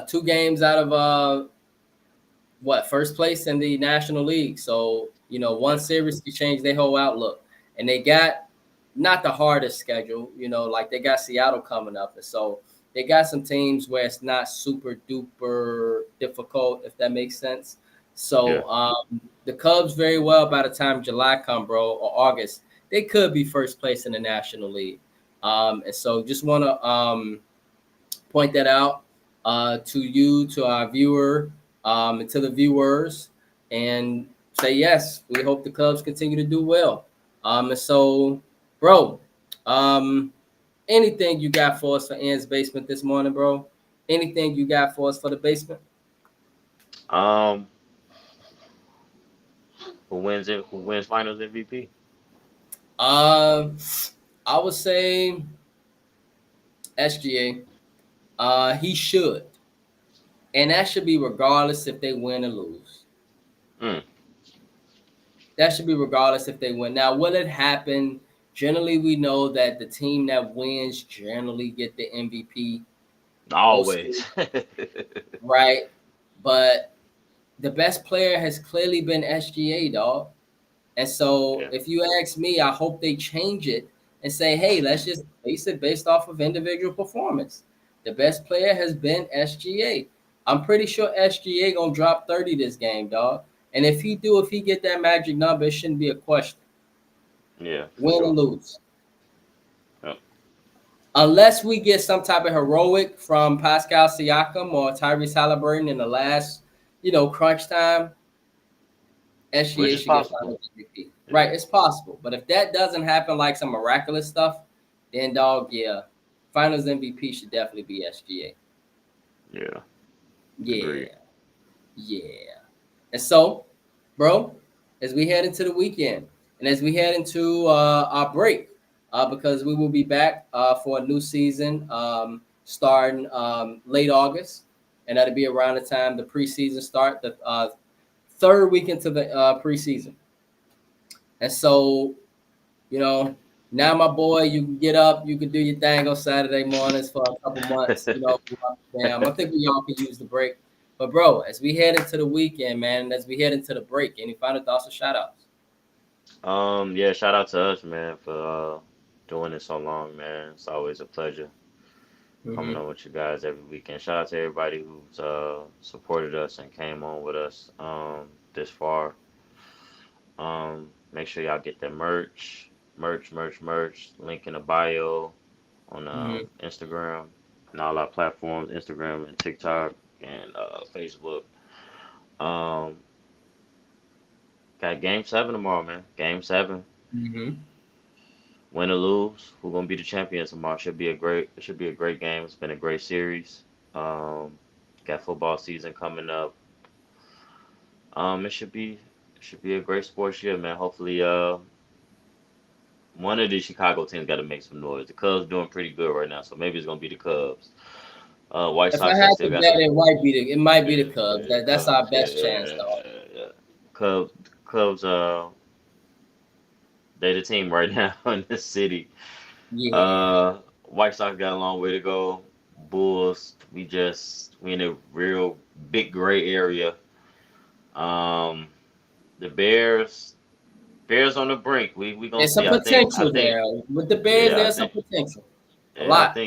2 games out of first place in the National League. So one series could change their whole outlook, and they got not the hardest schedule. Like they got Seattle coming up, and so they got some teams where it's not super duper difficult, if that makes sense. So the Cubs very well by the time July come, bro, or August, they could be first place in the National League. And so just want to point that out to you, to our viewer, and to the viewers, and say yes, we hope the Cubs continue to do well. And so, bro, anything you got for us for Ian's basement this morning, bro? Anything you got for us for the basement? Um, who wins it? Who wins Finals MVP? I would say SGA. He should, and that should be regardless if they win or lose. Mm. That should be regardless if they win. Now, will it happen? Generally, we know that the team that wins generally get the MVP. Always. Right? But the best player has clearly been SGA, dog. And so if you ask me, I hope they change it and say, hey, let's just base it based off of individual performance. The best player has been SGA. I'm pretty sure SGA gonna drop 30 this game, dog. And if he get that magic number, it shouldn't be a question. Yeah. Win or lose. Yep. Unless we get some type of heroic from Pascal Siakam or Tyrese Halliburton in the last, crunch time, SGA should get Finals MVP. Yeah. Right, it's possible. But if that doesn't happen, like some miraculous stuff, then dog, yeah, Finals MVP should definitely be SGA. Yeah. Yeah. Agreed. Yeah. And so, bro, as we head into the weekend and as we head into our break, because we will be back for a new season starting late August, and that'll be around the time the preseason start, the third week into the preseason. And so, now my boy, you can get up, you can do your thing on Saturday mornings for a couple months. Damn, I think we all can use the break. But bro, as we head into the weekend, man, as we head into the break, any final thoughts or shout outs? Yeah, shout out to us, man, for doing it so long, man. It's always a pleasure coming on with you guys every weekend. Shout out to everybody who's supported us and came on with us this far. Make sure y'all get that merch. Link in the bio on Instagram and all our platforms, Instagram and TikTok and Facebook. Got Game 7 tomorrow, man. Game 7. Win or lose, who's gonna be the champion tomorrow? It should be a great game. It's been a great series. Got football season coming up. It should be a great sports year, man. Hopefully, one of the Chicago teams got to make some noise. The Cubs doing pretty good right now, so maybe it's gonna be the Cubs. White Sox. If I had to bet, it might be the Cubs. That's our best chance, though. Cubs. They the team right now in this city. Yeah. White Sox got a long way to go. Bulls, we in a real big gray area. The Bears on the brink. We gonna there's see. Some potential there. With the Bears, there's some potential. A lot.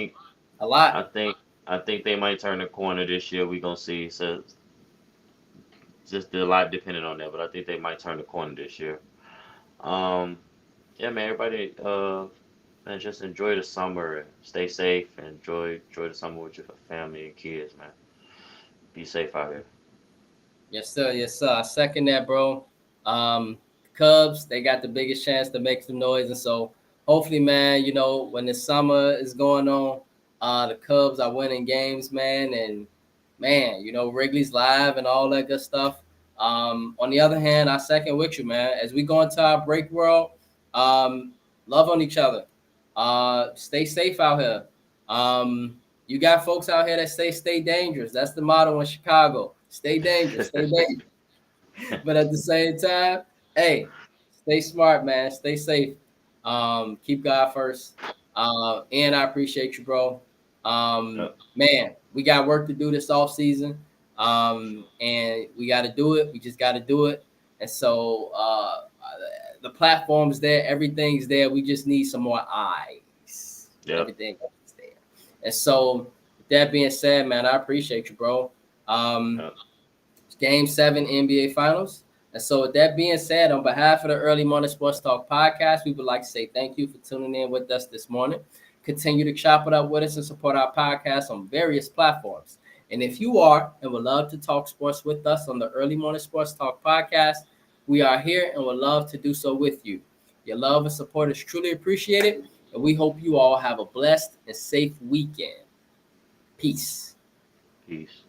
I think they might turn the corner this year. We gonna see. So just a lot depending on that, but I think they might turn the corner this year. Um, yeah, man, everybody, man, just enjoy the summer and stay safe and enjoy the summer with your family and kids, man. Be safe out here. Yes, sir. Yes, sir. I second that, bro. Cubs, they got the biggest chance to make some noise. And so hopefully, man, when the summer is going on, the Cubs are winning games, man. And man, Wrigley's live and all that good stuff. On the other hand, I second with you, man. As we go into our break world, um, love on each other. Stay safe out here. You got folks out here that say stay dangerous. That's the motto in Chicago. Stay dangerous, stay dangerous. But at the same time, hey, stay smart, man. Stay safe. Keep God first. And I appreciate you, bro. Yep. Man, we got work to do this off season. And we got to do it. We just got to do it. And so the platform's there, everything's there. We just need some more eyes. Yep. Everything is there. And so, with that being said, man, I appreciate you, bro. Yep. Game 7 NBA Finals. And so, with that being said, on behalf of the Early Morning Sports Talk podcast, we would like to say thank you for tuning in with us this morning. Continue to chop it up with us and support our podcast on various platforms. And if you are and would love to talk sports with us on the Early Morning Sports Talk podcast, we are here and would love to do so with you. Your love and support is truly appreciated, and we hope you all have a blessed and safe weekend. Peace. Peace.